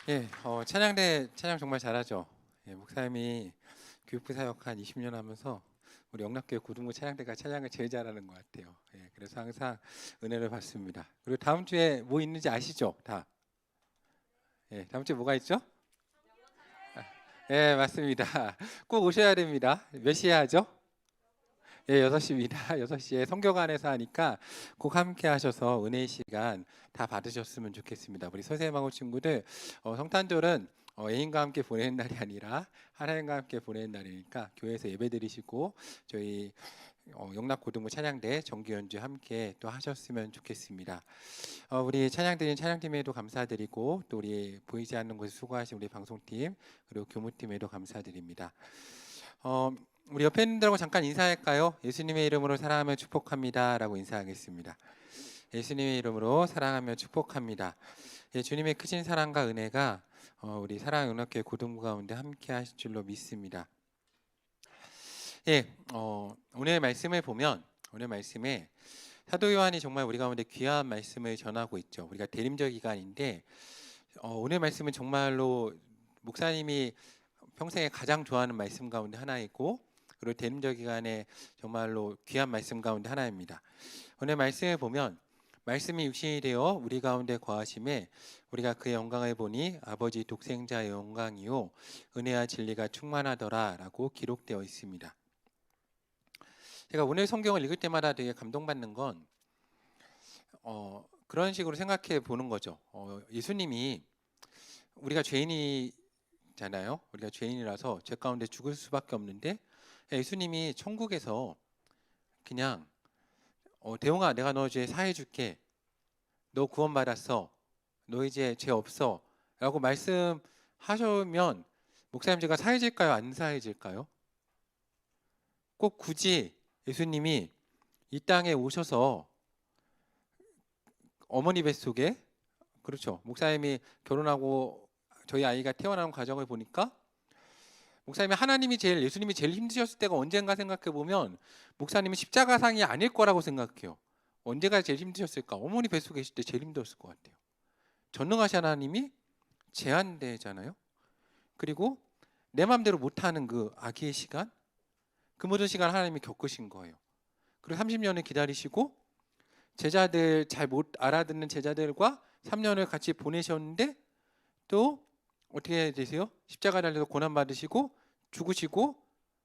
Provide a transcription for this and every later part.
예, 찬양대 찬양 정말 잘하죠. 예, 목사님이 교육부 사역 한 20년 하면서 우리 영락교회 고등부 찬양대가 찬양을 제일 잘하는 것 같아요. 예, 그래서 항상 은혜를 받습니다. 그리고 다음 주에 뭐 있는지 아시죠? 다. 예, 다음 주에 뭐가 있죠? 예, 맞습니다. 꼭 오셔야 됩니다. 몇 시에 하죠? 예, 6시입니다. 6시에 성교관에서 하니까 꼭 함께 하셔서 은혜의 시간 다 받으셨으면 좋겠습니다. 우리 서세마고 친구들, 성탄절은 애인과 함께 보내는 날이 아니라 하나님과 함께 보내는 날이니까 교회에서 예배 드리시고 저희 영락고등부 찬양대 정기 연주 함께 또 하셨으면 좋겠습니다. 우리 찬양드린 찬양팀에도 감사드리고 또 우리 보이지 않는 곳에 수고하신 우리 방송팀 그리고 교무팀에도 감사드립니다. 우리 옆에 있는들하고 잠깐 인사할까요? 예수님의 이름으로 사랑하며 축복합니다 라고 인사하겠습니다. 예수님의 이름으로 사랑하며 축복합니다. 예, 주님의 크신 사랑과 은혜가 우리 사랑하는 영락교회 고등부 가운데 함께 하실 줄로 믿습니다. 예, 오늘 말씀을 보면 오늘 말씀에 사도 요한이 정말 우리 가운데 귀한 말씀을 전하고 있죠. 우리가 대림절 기간인데 오늘 말씀은 정말로 목사님이 평생에 가장 좋아하는 말씀 가운데 하나이고 그리고 대림절 기간에 정말로 귀한 말씀 가운데 하나입니다. 오늘 말씀을 보면 말씀이 육신이 되어 우리 가운데 거하심에 우리가 그의 영광을 보니 아버지 독생자의 영광이요 은혜와 진리가 충만하더라 라고 기록되어 있습니다. 제가 오늘 성경을 읽을 때마다 되게 감동받는 건 그런 식으로 생각해 보는 거죠. 예수님이 우리가 죄인이잖아요. 우리가 죄인이라서 죄 가운데 죽을 수밖에 없는데 예수님이 천국에서 그냥 대웅아 내가 너 죄 사해 줄게. 너 구원받았어. 너 이제 죄 없어. 라고 말씀하시면 목사님 제가 사해질까요? 안 사해질까요? 꼭 굳이 예수님이 이 땅에 오셔서 어머니 뱃속에 그렇죠. 목사님이 결혼하고 저희 아이가 태어나는 과정을 보니까 목사님이 예수님이 제일 힘드셨을 때가 언젠가 생각해 보면 목사님은 십자가상이 아닐 거라고 생각해요. 언제가 제일 힘드셨을까? 어머니 뱃속에 계실 때 제일 힘들었을 것 같아요. 전능하신 하나님이 제한되잖아요. 그리고 내 마음대로 못하는 그 아기의 시간, 그 모든 시간 하나님이 겪으신 거예요. 그리고 30년을 기다리시고 제자들 잘 못 알아듣는 제자들과 3년을 같이 보내셨는데 또 어떻게 되세요? 십자가 달려서 고난 받으시고 죽으시고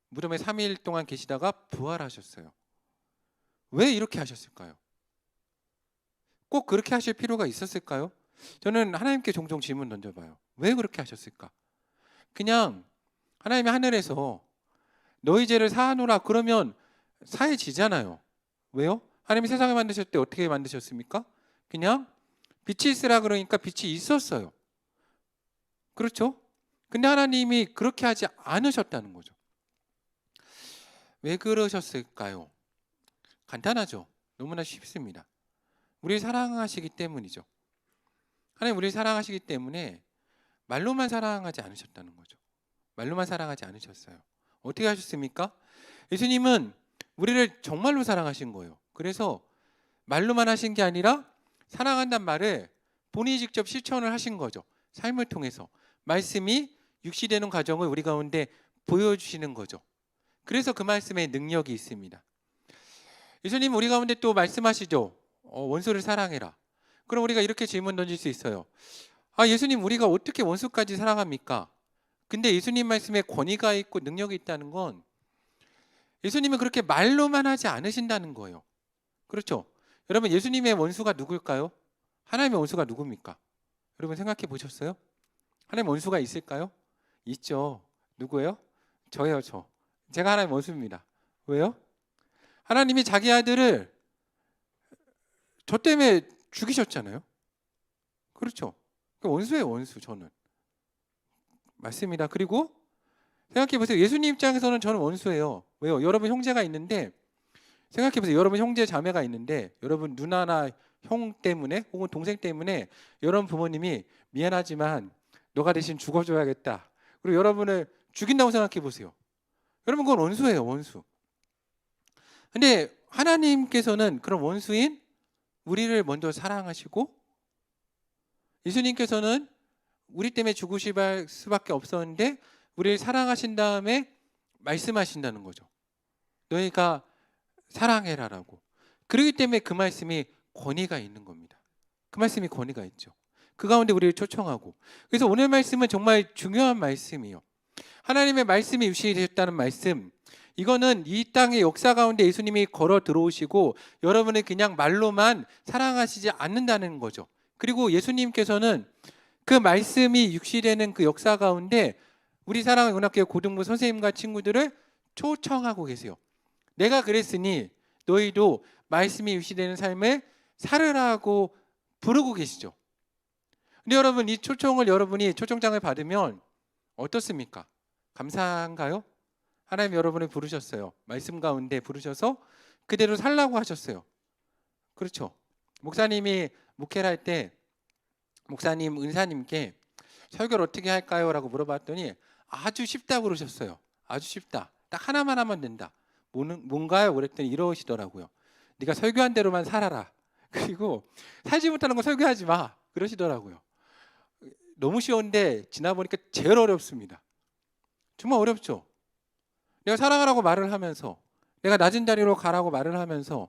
무덤에 3일 동안 계시다가 부활하셨어요. 왜 이렇게 하셨을까요? 꼭 그렇게 하실 필요가 있었을까요? 저는 하나님께 종종 질문 던져봐요. 왜 그렇게 하셨을까? 그냥 하나님이 하늘에서 너희 죄를 사하노라 그러면 사해지잖아요. 왜요? 하나님이 세상을 만드실 때 어떻게 만드셨습니까? 그냥 빛이 있으라 그러니까 빛이 있었어요. 그렇죠? 근데 하나님이 그렇게 하지 않으셨다는 거죠. 왜 그러셨을까요? 간단하죠. 너무나 쉽습니다. 우리를 사랑하시기 때문이죠. 하나님 우리를 사랑하시기 때문에 말로만 사랑하지 않으셨다는 거죠. 말로만 사랑하지 않으셨어요. 어떻게 하셨습니까? 예수님은 우리를 정말로 사랑하신 거예요. 그래서 말로만 하신 게 아니라 사랑한다는 말을 본인이 직접 실천을 하신 거죠. 삶을 통해서 말씀이 육시되는 과정을 우리 가운데 보여주시는 거죠. 그래서 그 말씀에 능력이 있습니다. 예수님 우리 가운데 또 말씀하시죠. 원수를 사랑해라. 그럼 우리가 이렇게 질문 던질 수 있어요. 예수님 우리가 어떻게 원수까지 사랑합니까? 근데 예수님 말씀에 권위가 있고 능력이 있다는 건 예수님은 그렇게 말로만 하지 않으신다는 거예요. 그렇죠? 여러분 예수님의 원수가 누굴까요? 하나님의 원수가 누굽니까? 여러분 생각해 보셨어요? 하나님 원수가 있을까요? 있죠. 누구예요? 저예요, 저. 제가 하나님 원수입니다. 왜요? 하나님이 자기 아들을 저 때문에 죽이셨잖아요. 그렇죠? 원수예요, 원수. 저는. 맞습니다. 그리고 생각해 보세요. 예수님 입장에서는 저는 원수예요. 왜요? 여러분 형제가 있는데 생각해 보세요. 여러분 형제 자매가 있는데 여러분 누나나 형 때문에 혹은 동생 때문에 여러분 부모님이 미안하지만 너가 대신 죽어줘야겠다. 그리고 여러분을 죽인다고 생각해 보세요. 여러분 그건 원수예요, 원수. 근데 하나님께서는 그런 원수인 우리를 먼저 사랑하시고 예수님께서는 우리 때문에 죽으실 수밖에 없었는데 우리를 사랑하신 다음에 말씀하신다는 거죠. 너희가 사랑해라라고. 그렇기 때문에 그 말씀이 권위가 있는 겁니다. 그 말씀이 권위가 있죠. 그 가운데 우리를 초청하고. 그래서 오늘 말씀은 정말 중요한 말씀이에요. 하나님의 말씀이 유신이 되셨다는 말씀, 이거는 이 땅의 역사 가운데 예수님이 걸어 들어오시고 여러분을 그냥 말로만 사랑하시지 않는다는 거죠. 그리고 예수님께서는 그 말씀이 육시되는 그 역사 가운데 우리 사랑하는 은학교 고등부 선생님과 친구들을 초청하고 계세요. 내가 그랬으니 너희도 말씀이 유시되는 삶을 살으라고 부르고 계시죠. 근데 여러분, 이 초청을 여러분이 초청장을 받으면 어떻습니까? 감사한가요? 하나님 여러분을 부르셨어요. 말씀 가운데 부르셔서 그대로 살라고 하셨어요. 그렇죠. 목사님이 목회를 할 때 목사님, 은사님께 설교를 어떻게 할까요? 라고 물어봤더니 아주 쉽다고 그러셨어요. 아주 쉽다. 딱 하나만 하면 된다. 뭔가요? 그랬더니 이러시더라고요. 네가 설교한 대로만 살아라. 그리고 살지 못하는 거 설교하지 마. 그러시더라고요. 너무 쉬운데 지나보니까 제일 어렵습니다. 정말 어렵죠. 내가 사랑하라고 말을 하면서, 내가 낮은 자리로 가라고 말을 하면서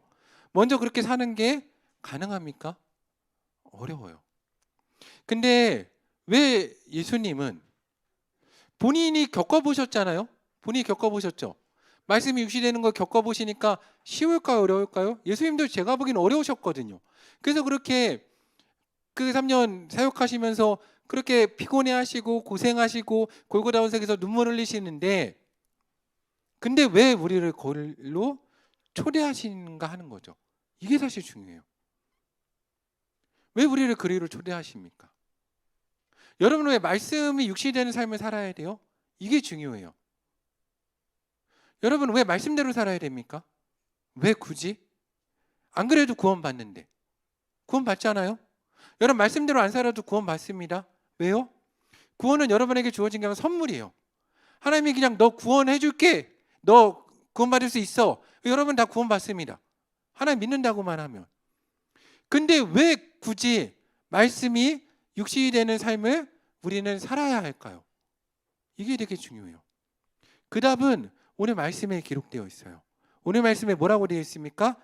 먼저 그렇게 사는 게 가능합니까? 어려워요. 근데 왜 예수님은 본인이 겪어보셨잖아요. 본인이 겪어보셨죠. 말씀이 유시되는 걸 겪어보시니까 쉬울까요? 어려울까요? 예수님도 제가 보기엔 어려우셨거든요. 그래서 그렇게 그 3년 사역하시면서 그렇게 피곤해하시고 고생하시고 골고다 원색에서 눈물 흘리시는데, 근데 왜 우리를 거기로 초대하시는가 하는 거죠. 이게 사실 중요해요. 왜 우리를 그리로 초대하십니까? 여러분, 왜 말씀이 육시되는 삶을 살아야 돼요? 이게 중요해요. 여러분, 왜 말씀대로 살아야 됩니까? 왜 굳이? 안 그래도 구원 받는데. 구원 받잖아요. 여러분, 말씀대로 안 살아도 구원 받습니다. 왜요? 구원은 여러분에게 주어진 게 아니라 선물이에요. 하나님이 그냥 너 구원해 줄게, 너 구원 받을 수 있어, 여러분 다 구원 받습니다. 하나님 믿는다고만 하면. 근데 왜 굳이 말씀이 육신이 되는 삶을 우리는 살아야 할까요? 이게 되게 중요해요. 그 답은 오늘 말씀에 기록되어 있어요. 오늘 말씀에 뭐라고 되어 있습니까?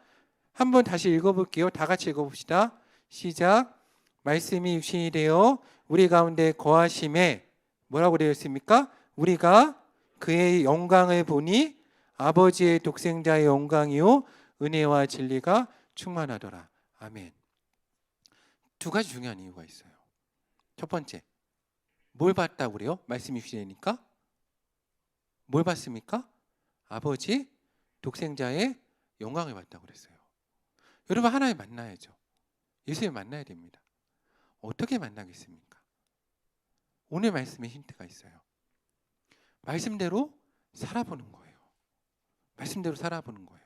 한번 다시 읽어볼게요. 다 같이 읽어봅시다. 시작. 말씀이 육신이 되어 우리 가운데 거하심에 뭐라고 되어 있습니까? 우리가 그의 영광을 보니 아버지의 독생자의 영광이요 은혜와 진리가 충만하더라. 아멘. 두 가지 중요한 이유가 있어요. 첫 번째, 뭘 봤다고 그래요? 말씀이 육신이니까? 뭘 봤습니까? 아버지 독생자의 영광을 봤다고 그랬어요. 여러분, 하나님 만나야죠. 예수님 만나야 됩니다. 어떻게 만나겠습니까? 오늘 말씀에 힌트가 있어요. 말씀대로 살아보는 거예요. 말씀대로 살아보는 거예요.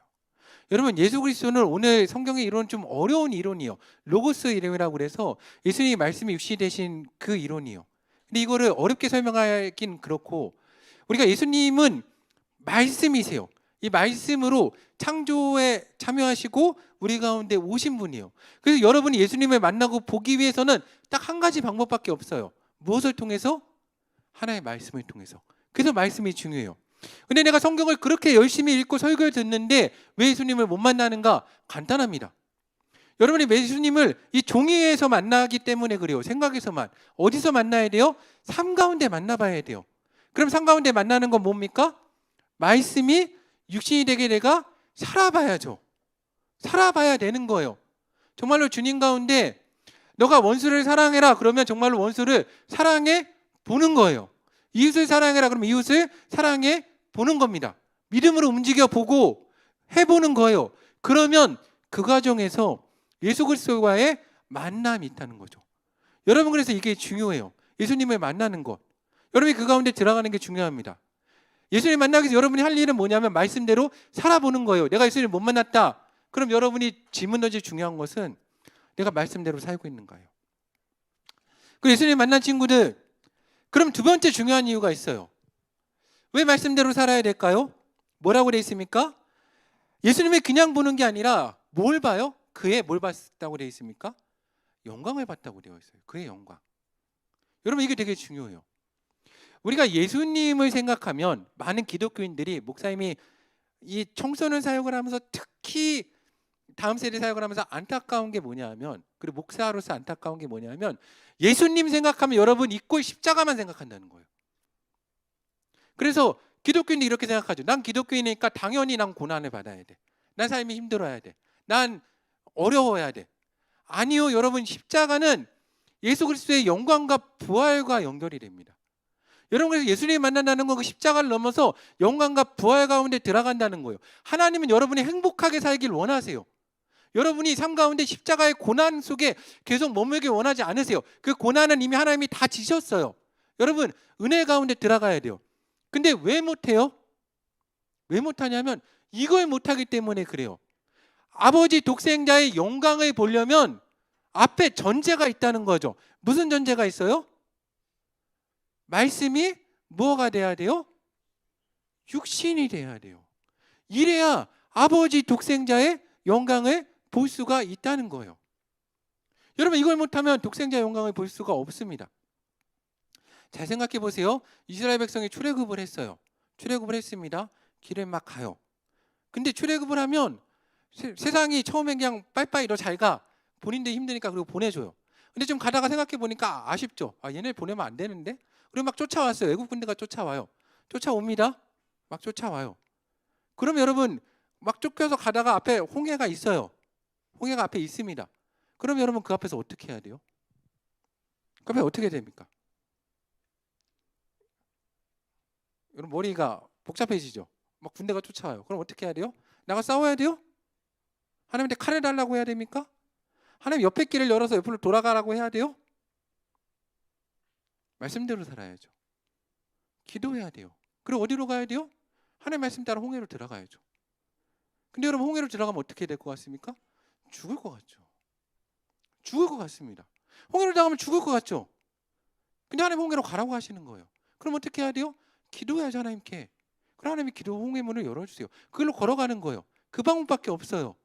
여러분, 예수 그리스도는 오늘 성경의 이론 좀 어려운 이론이에요. 로고스 이론이라고 그래서 예수님이 말씀이 육시되신 그 이론이에요. 근데 이거를 어렵게 설명하긴 그렇고, 우리가 예수님은 말씀이세요. 이 말씀으로 창조에 참여하시고 우리 가운데 오신 분이에요. 그래서 여러분이 예수님을 만나고 보기 위해서는 딱 한 가지 방법밖에 없어요. 무엇을 통해서? 하나의 말씀을 통해서. 그래서 말씀이 중요해요. 근데 내가 성경을 그렇게 열심히 읽고 설교를 듣는데 왜 예수님을 못 만나는가? 간단합니다. 여러분이 예수님을 이 종이에서 만나기 때문에 그래요. 생각에서만. 어디서 만나야 돼요? 삶 가운데 만나봐야 돼요. 그럼 삶 가운데 만나는 건 뭡니까? 말씀이 육신이 되게 내가 살아봐야죠. 살아봐야 되는 거예요. 정말로 주님 가운데 너가 원수를 사랑해라 그러면 정말로 원수를 사랑해 보는 거예요. 이웃을 사랑해라 그러면 이웃을 사랑해 보는 겁니다. 믿음으로 움직여 보고 해보는 거예요. 그러면 그 과정에서 예수 그리스도와의 만남이 있다는 거죠. 여러분, 그래서 이게 중요해요. 예수님을 만나는 것. 여러분이 그 가운데 들어가는 게 중요합니다. 예수님 만나기 위해서 여러분이 할 일은 뭐냐면 말씀대로 살아보는 거예요. 내가 예수님을 못 만났다. 그럼 여러분이 질문 던질 중요한 것은 내가 말씀대로 살고 있는가요? 그리고 예수님 만난 친구들, 그럼 두 번째 중요한 이유가 있어요. 왜 말씀대로 살아야 될까요? 뭐라고 되어 있습니까? 예수님을 그냥 보는 게 아니라 뭘 봐요? 그의 뭘 봤다고 되어 있습니까? 영광을 봤다고 되어 있어요. 그의 영광. 여러분 이게 되게 중요해요. 우리가 예수님을 생각하면 많은 기독교인들이 목사님이 이 청소년 사역을 하면서 특히 다음 세대 사역을 하면서 안타까운 게 뭐냐면, 그리고 목사로서 안타까운 게 뭐냐면 예수님 생각하면 여러분 잊고 십자가만 생각한다는 거예요. 그래서 기독교인이 이렇게 생각하죠. 난 기독교인이니까 당연히 난 고난을 받아야 돼. 난 삶이 힘들어야 돼. 난 어려워야 돼. 아니요, 여러분, 십자가는 예수 그리스도의 영광과 부활과 연결이 됩니다. 여러분, 그래서 예수님을 만난다는 건 그 십자가를 넘어서 영광과 부활 가운데 들어간다는 거예요. 하나님은 여러분이 행복하게 살길 원하세요. 여러분이 삶 가운데 십자가의 고난 속에 계속 머물길 원하지 않으세요. 그 고난은 이미 하나님이 다 지셨어요. 여러분, 은혜 가운데 들어가야 돼요. 근데 왜 못해요? 왜 못하냐면 이걸 못하기 때문에 그래요. 아버지 독생자의 영광을 보려면 앞에 전제가 있다는 거죠. 무슨 전제가 있어요? 말씀이 뭐가 돼야 돼요? 육신이 돼야 돼요. 이래야 아버지 독생자의 영광을 볼 수가 있다는 거예요. 여러분, 이걸 못하면 독생자의 영광을 볼 수가 없습니다. 잘 생각해 보세요. 이스라엘 백성이 출애굽을 했어요. 출애굽을 했습니다. 길을 막 가요. 근데 출애굽을 하면 세상이 처음엔 그냥 빠이빠이 너 잘 가. 본인들이 힘드니까 그리고 보내줘요. 근데 좀 가다가 생각해 보니까 아쉽죠. 얘네 보내면 안 되는데. 그리고 막 쫓아왔어요. 외국 군대가 쫓아와요. 쫓아옵니다. 막 쫓아와요. 그럼 여러분 막 쫓겨서 가다가 앞에 홍해가 있어요. 홍해가 앞에 있습니다. 그럼 여러분 그 앞에서 어떻게 해야 돼요? 그 앞에 어떻게 됩니까? 여러분 머리가 복잡해지죠. 막 군대가 쫓아와요. 그럼 어떻게 해야 돼요? 나가 싸워야 돼요? 하나님한테 칼을 달라고 해야 됩니까? 하나님 옆에 길을 열어서 옆으로 돌아가라고 해야 돼요? 말씀대로 살아야죠. 기도해야 돼요. 그리고 어디로 가야 돼요? 하나님 말씀 따라 홍해로 들어가야죠. 근데 여러분 홍해로 들어가면 어떻게 될 것 같습니까? 죽을 것 같죠. 죽을 것 같습니다. 홍해로 들어가면 죽을 것 같죠. 근데 하나님 홍해로 가라고 하시는 거예요. 그럼 어떻게 해야 돼요? 기도해야죠, 하나님께. 그럼 하나님이 기도 홍해 문을 열어주세요. 그걸로 걸어가는 거예요. 그 방법밖에 없어요.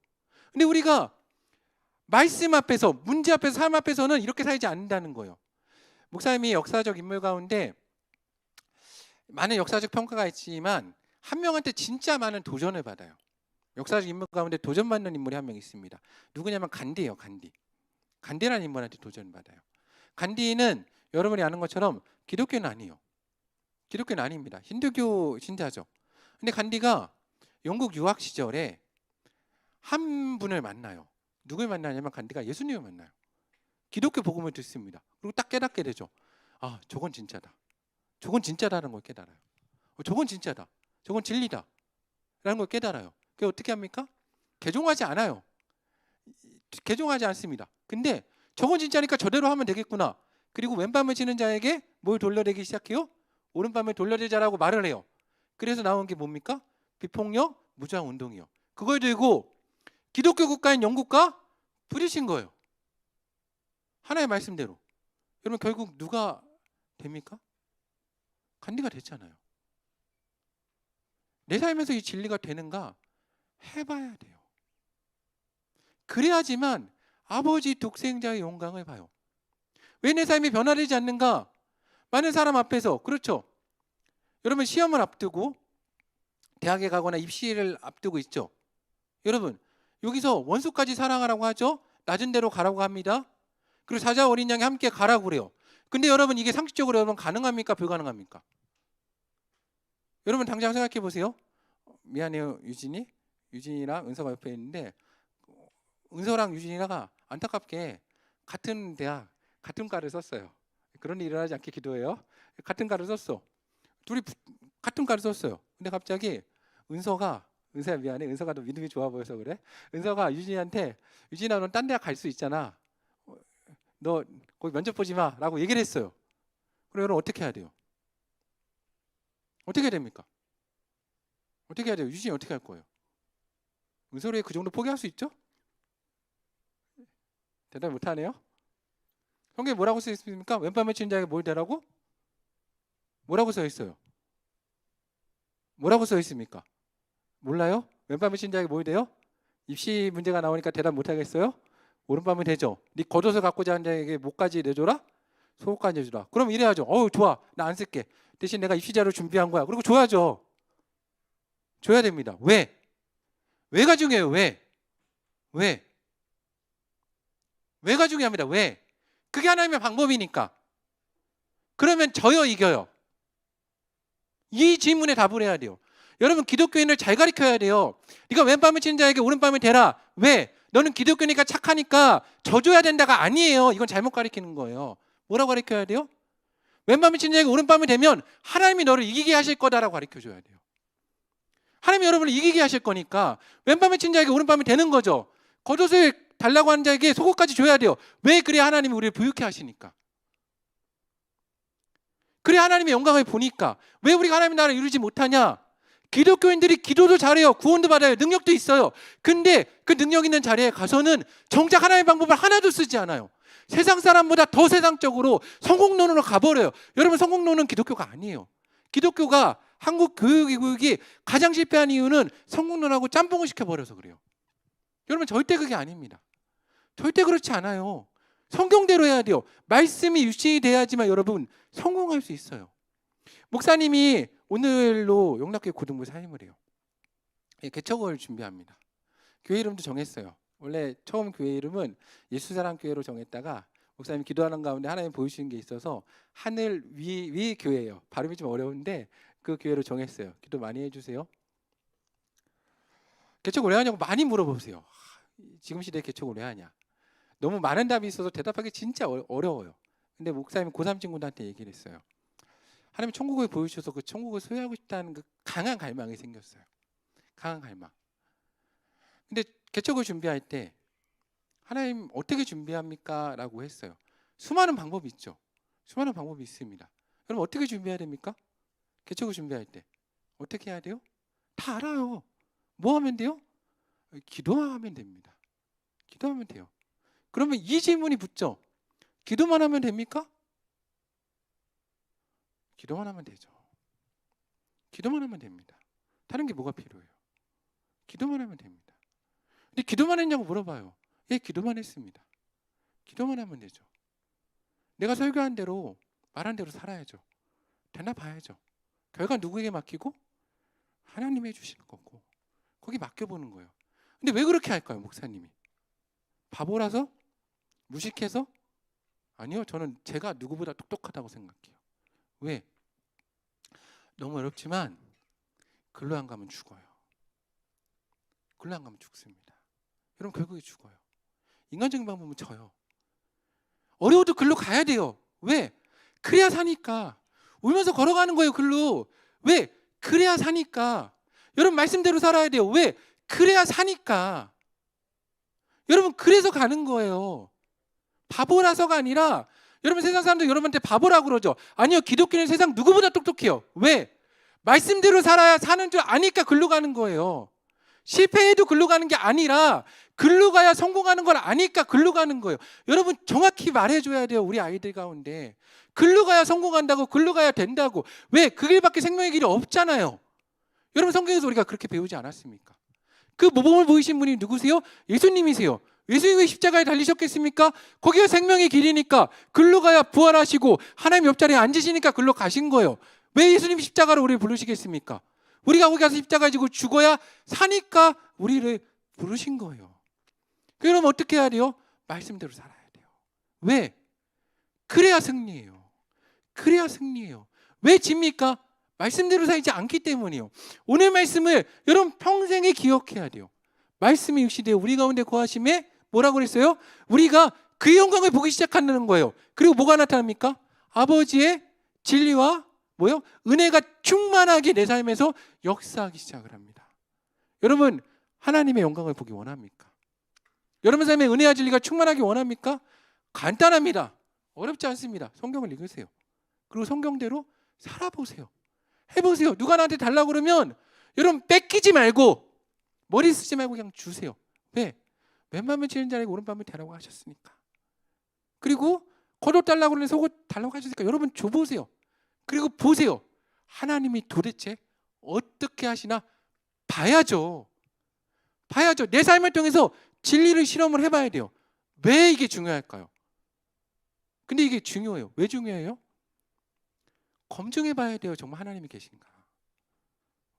근데 우리가 말씀 앞에서, 문제 앞에서, 삶 앞에서는 이렇게 살지 않는다는 거예요. 목사님이 역사적 인물 가운데 많은 역사적 평가가 있지만 한 명한테 진짜 많은 도전을 받아요. 역사적 인물 가운데 도전받는 인물이 한 명 있습니다. 누구냐면 간디예요. 간디라는 인물한테 도전을 받아요. 간디는 여러분이 아는 것처럼 기독교는 아니에요. 기독교는 아닙니다. 힌두교 신자죠. 근데 간디가 영국 유학 시절에 한 분을 만나요. 누굴 만나냐면 간디가 예수님을 만나요. 기독교 복음을 듣습니다. 그리고 딱 깨닫게 되죠. 저건 진짜다. 저건 진짜다는 걸 깨달아요. 저건 진짜다. 저건 진리다. 라는 걸 깨달아요. 그게 어떻게 합니까? 개종하지 않아요. 개종하지 않습니다. 근데 저건 진짜니까 저대로 하면 되겠구나. 그리고 왼밤을 치는 자에게 뭘 돌려대기 시작해요? 오른밤을 돌려대자라고 말을 해요. 그래서 나온 게 뭡니까? 비폭력 무저항 운동이요. 그걸 들고 기독교 국가인 영국과 부딪힌 거예요. 하나의 말씀대로. 여러분 결국 누가 됩니까? 간디가 됐잖아요. 내 삶에서 이 진리가 되는가 해봐야 돼요. 그래야지만 아버지 독생자의 영광을 봐요. 왜 내 삶이 변화되지 않는가? 많은 사람 앞에서, 그렇죠? 여러분 시험을 앞두고 대학에 가거나 입시를 앞두고 있죠. 여러분 여기서 원수까지 사랑하라고 하죠. 낮은 데로 가라고 합니다. 그리고 사자 어린 양이 함께 가라고 그래요. 근데 여러분 이게 상식적으로 여러분 가능합니까? 불가능합니까? 여러분 당장 생각해 보세요. 미안해요 유진이랑 은서가 옆에 있는데 은서랑 유진이가 안타깝게 같은 대학 같은 과를 썼어요. 그런 일을 하지 않게 기도해요. 같은 과를 썼어. 둘이 같은 과를 썼어요. 근데 갑자기 은서야 미안해. 은서가 너 믿음이 좋아 보여서 그래. 은서가 유진이한테 유진아 넌 딴 대학 갈 수 있잖아. 너 거기 면접 보지 마라고 얘기를 했어요. 그럼 여러분 어떻게 해야 돼요? 어떻게 해야 됩니까? 어떻게 해야 돼요? 유진이 어떻게 할 거예요? 은서를 그 정도 포기할 수 있죠? 대답 못하네요. 성경에 뭐라고 써 있습니까? 왼밤에 치는 자에게 뭘 되라고? 뭐라고 써 있어요? 뭐라고 써 있습니까? 몰라요? 왼밤에 치는 자에게 뭘 돼요? 입시 문제가 나오니까 대답 못하겠어요? 오른밤은 되죠. 네 겉옷을 갖고자 하는 자에게 목까지 내줘라? 속옷까지 주라. 그럼 이래야죠. 좋아. 나 안 쓸게. 대신 내가 입시자료 준비한 거야. 그리고 줘야죠. 줘야 됩니다. 왜? 왜가 중요해요. 왜? 왜가 중요합니다. 왜? 그게 하나님의 방법이니까. 그러면 져요, 이겨요? 이 질문에 답을 해야 돼요. 여러분, 기독교인을 잘 가르쳐야 돼요. 네가 왼밤을 치는 자에게 오른밤을 대라. 왜? 너는 기독교니까 착하니까 져줘야 된다가 아니에요. 이건 잘못 가르치는 거예요. 뭐라고 가르쳐야 돼요? 왼밤을 치는 자에게 오른밤을 대면 하나님이 너를 이기게 하실 거다라고 가르쳐줘야 돼요. 하나님이 여러분을 이기게 하실 거니까 왼밤을 치는 자에게 오른밤을 대는 거죠. 겉옷을 달라고 하는 자에게 속옷까지 줘야 돼요. 왜? 그래야 하나님이 우리를 부유케 하시니까. 그래야 하나님의 영광을 보니까. 왜 우리가 하나님의 나라를 이루지 못하냐? 기독교인들이 기도도 잘해요. 구원도 받아요. 능력도 있어요. 근데 그 능력 있는 자리에 가서는 정작 하나님의 방법을 하나도 쓰지 않아요. 세상 사람보다 더 세상적으로 성공론으로 가버려요. 여러분, 성공론은 기독교가 아니에요. 기독교가 한국 교육이 가장 실패한 이유는 성공론하고 짬뽕을 시켜버려서 그래요. 여러분, 절대 그게 아닙니다. 절대 그렇지 않아요. 성경대로 해야 돼요. 말씀이 유신이 돼야지만 여러분 성공할 수 있어요. 목사님이 오늘로 영락교회 고등부 사임을 해요. 개척을 준비합니다. 교회 이름도 정했어요. 원래 처음 교회 이름은 예수사랑교회로 정했다가 목사님이 기도하는 가운데 하나님 보여주신 게 있어서 하늘 위 교회예요. 발음이 좀 어려운데 그 교회로 정했어요. 기도 많이 해주세요. 개척을 왜 하냐고 많이 물어보세요. 지금 시대에 개척을 왜 하냐. 너무 많은 답이 있어서 대답하기 진짜 어려워요. 근데 목사님이 고3 친구들한테 얘기를 했어요. 하나님 천국을 보여주셔서 그 천국을 소유하고 싶다는 그 강한 갈망이 생겼어요. 강한 갈망. 근데 개척을 준비할 때 하나님 어떻게 준비합니까? 라고 했어요. 수많은 방법이 있죠. 수많은 방법이 있습니다. 여러분, 어떻게 준비해야 됩니까? 개척을 준비할 때 어떻게 해야 돼요? 다 알아요. 뭐 하면 돼요? 기도하면 됩니다. 기도하면 돼요. 그러면 이 질문이 붙죠. 기도만 하면 됩니까? 기도만 하면 되죠. 기도만 하면 됩니다. 다른 게 뭐가 필요해요? 기도만 하면 됩니다. 근데 기도만 했냐고 물어봐요. 예, 기도만 했습니다. 기도만 하면 되죠. 내가 설교한 대로 말한 대로 살아야죠. 되나 봐야죠. 결과 누구에게 맡기고? 하나님이 해주시는 거고 거기 맡겨보는 거예요. 근데 왜 그렇게 할까요, 목사님이? 바보라서? 무식해서? 아니요, 저는 제가 누구보다 똑똑하다고 생각해요. 왜? 너무 어렵지만 글로 안 가면 죽어요. 글로 안 가면 죽습니다. 여러분, 결국에 죽어요. 인간적인 방법은 져요. 어려워도 글로 가야 돼요. 왜? 그래야 사니까. 울면서 걸어가는 거예요, 글로. 왜? 그래야 사니까. 여러분, 말씀대로 살아야 돼요. 왜? 그래야 사니까. 여러분, 그래서 가는 거예요. 바보라서가 아니라, 여러분, 세상 사람들 여러분한테 바보라고 그러죠. 아니요, 기독교는 세상 누구보다 똑똑해요. 왜? 말씀대로 살아야 사는 줄 아니까 글로 가는 거예요. 실패해도 글로 가는 게 아니라 글로 가야 성공하는 걸 아니까 글로 가는 거예요. 여러분, 정확히 말해줘야 돼요. 우리 아이들 가운데 글로 가야 성공한다고, 글로 가야 된다고. 왜? 그 길밖에 생명의 길이 없잖아요. 여러분, 성경에서 우리가 그렇게 배우지 않았습니까? 그 모범을 보이신 분이 누구세요? 예수님이세요. 예수님이 왜 십자가에 달리셨겠습니까? 거기가 생명의 길이니까 글로 가야 부활하시고 하나님 옆자리에 앉으시니까 글로 가신 거예요. 왜 예수님이 십자가로 우리를 부르시겠습니까? 우리가 거기 가서 십자가 지고 죽어야 사니까 우리를 부르신 거예요. 그럼 어떻게 해야 돼요? 말씀대로 살아야 돼요. 왜? 그래야 승리예요. 그래야 승리예요. 왜 집니까? 말씀대로 살지 않기 때문이에요. 오늘 말씀을 여러분 평생에 기억해야 돼요. 말씀이 육시되어 우리 가운데 거하심에 뭐라고 그랬어요? 우리가 그 영광을 보기 시작한다는 거예요. 그리고 뭐가 나타납니까? 아버지의 진리와 뭐요? 은혜가 충만하게 내 삶에서 역사하기 시작을 합니다. 여러분, 하나님의 영광을 보기 원합니까? 여러분 삶에 은혜와 진리가 충만하게 원합니까? 간단합니다. 어렵지 않습니다. 성경을 읽으세요. 그리고 성경대로 살아보세요. 해보세요. 누가 나한테 달라고 그러면 여러분 뺏기지 말고 머리 쓰지 말고 그냥 주세요. 왜? 왼밤을 치는 자에게 오른밤을 대라고 하셨으니까. 그리고 겉옷 달라고 그러는 속옷 달라고 하셨으니까 여러분 줘보세요. 그리고 보세요. 하나님이 도대체 어떻게 하시나 봐야죠. 봐야죠. 내 삶을 통해서 진리를 실험을 해봐야 돼요. 왜 이게 중요할까요? 근데 이게 중요해요. 왜 중요해요? 검증해 봐야 돼요. 정말 하나님이 계신가.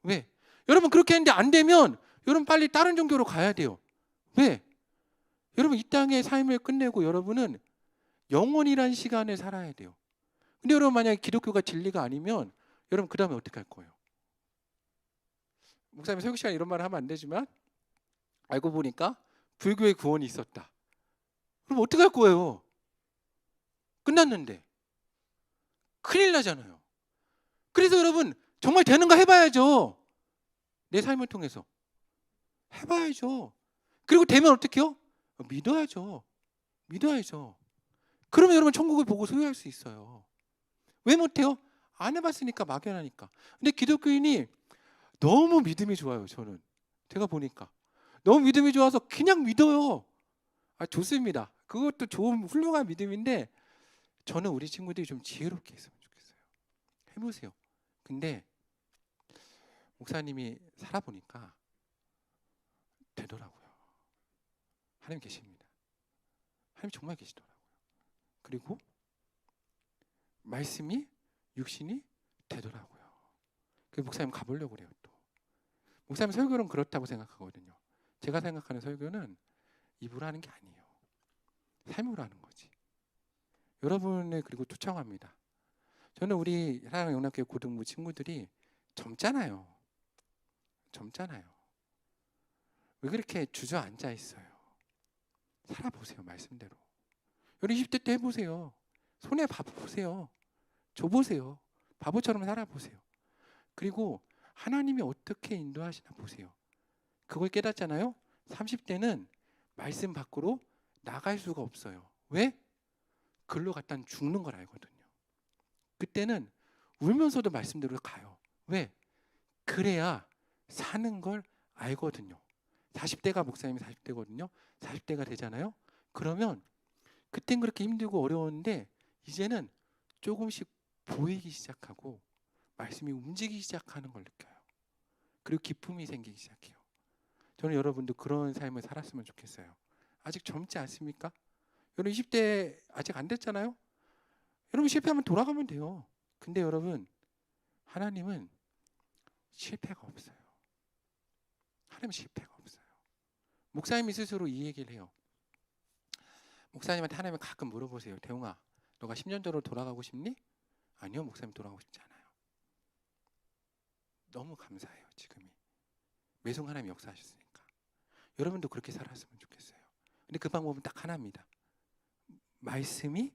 왜? 여러분 그렇게 했는데 안 되면 여러분 빨리 다른 종교로 가야 돼요. 왜? 여러분 이 땅의 삶을 끝내고 여러분은 영원이란 시간을 살아야 돼요. 근데 여러분 만약에 기독교가 진리가 아니면 여러분 그 다음에 어떻게 할 거예요? 목사님 설교 시간에 이런 말을 하면 안 되지만 알고 보니까 불교의 구원이 있었다. 그럼 어떻게 할 거예요? 끝났는데. 큰일 나잖아요. 그래서 여러분 정말 되는가 해봐야죠. 내 삶을 통해서. 해봐야죠. 그리고 되면 어떻게 해요? 믿어야죠. 믿어야죠. 그러면 여러분 천국을 보고 소유할 수 있어요. 왜 못해요? 안 해봤으니까 막연하니까. 근데 기독교인이 너무 믿음이 좋아요. 저는 제가 보니까 너무 믿음이 좋아서 그냥 믿어요. 좋습니다. 그것도 좋은 훌륭한 믿음인데 저는 우리 친구들이 좀 지혜롭게 했으면 좋겠어요. 해보세요. 근데 목사님이 살아보니까 되더라고요. 하나님 계십니다. 하나님 정말 계시더라고요. 그리고 말씀이 육신이 되더라고요. 그래서 목사님 가보려고 그래요. 또 목사님 설교는 그렇다고 생각하거든요. 제가 생각하는 설교는 입으로 하는 게 아니에요. 삶으로 하는 거지. 여러분을 그리고 초청합니다. 저는 우리 사랑하는 영락교회 고등부 친구들이 젊잖아요. 젊잖아요. 왜 그렇게 주저앉아 있어요? 살아보세요. 말씀대로. 여러분 20대 때 해보세요. 손에 봐보세요. 줘보세요. 바보처럼 살아보세요. 그리고 하나님이 어떻게 인도하시나 보세요. 그걸 깨닫잖아요. 30대는 말씀 밖으로 나갈 수가 없어요. 왜? 글로 갔다 죽는 걸 알거든요. 그때는 울면서도 말씀대로 가요. 왜? 그래야 사는 걸 알거든요. 40대가 목사님이 40대거든요. 40대가 되잖아요. 그러면 그땐 그렇게 힘들고 어려웠는데 이제는 조금씩 보이기 시작하고 말씀이 움직이기 시작하는 걸 느껴요. 그리고 기쁨이 생기기 시작해요. 저는 여러분도 그런 삶을 살았으면 좋겠어요. 아직 젊지 않습니까? 여러분 20대 아직 안 됐잖아요. 여러분 실패하면 돌아가면 돼요. 근데 여러분 하나님은 실패가 없어요. 하나님은 실패가 없어요. 목사님이 스스로 이 얘기를 해요. 목사님한테 하나님은 가끔 물어보세요. 대웅아, 너가 10년 전으로 돌아가고 싶니? 아니요, 목사님 돌아가고 싶지 않아요. 너무 감사해요. 지금이 매송 하나님 역사하셨으니까. 여러분도 그렇게 살았으면 좋겠어요. 근데 그 방법은 딱 하나입니다. 말씀이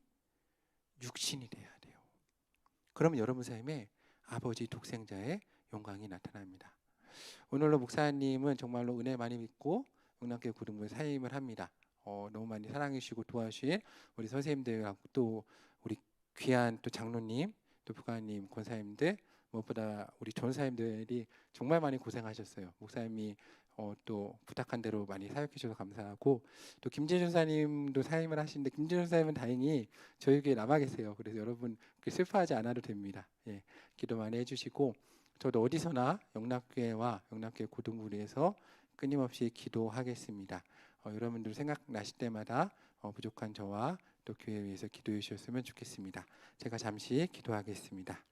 육신이 돼야 돼요. 그러면 여러분 삶에 아버지 독생자의 영광이 나타납니다. 오늘로 목사님은 정말로 은혜 많이 믿고 영락교회 고등부에 사임을 합니다. 너무 많이 사랑해 주시고 도와주신 우리 선생님들하고 또 우리 귀한 또 장로님, 또 부관님, 권사님들, 무엇보다 우리 전사님들이 정말 많이 고생하셨어요. 목사님이 또 부탁한 대로 많이 사역해 주셔서 감사하고, 또 김진 전사님도 사임을 하시는데 김진 전사님은 다행히 저희 교회에 남아 계세요. 그래서 여러분 슬퍼하지 않아도 됩니다. 예, 기도 많이 해주시고, 저도 어디서나 영락교회와 영락교회 고등부에서 끊임없이 기도하겠습니다. 여러분들 생각나실 때마다 부족한 저와 또 교회에 위해서 기도해 주셨으면 좋겠습니다. 제가 잠시 기도하겠습니다.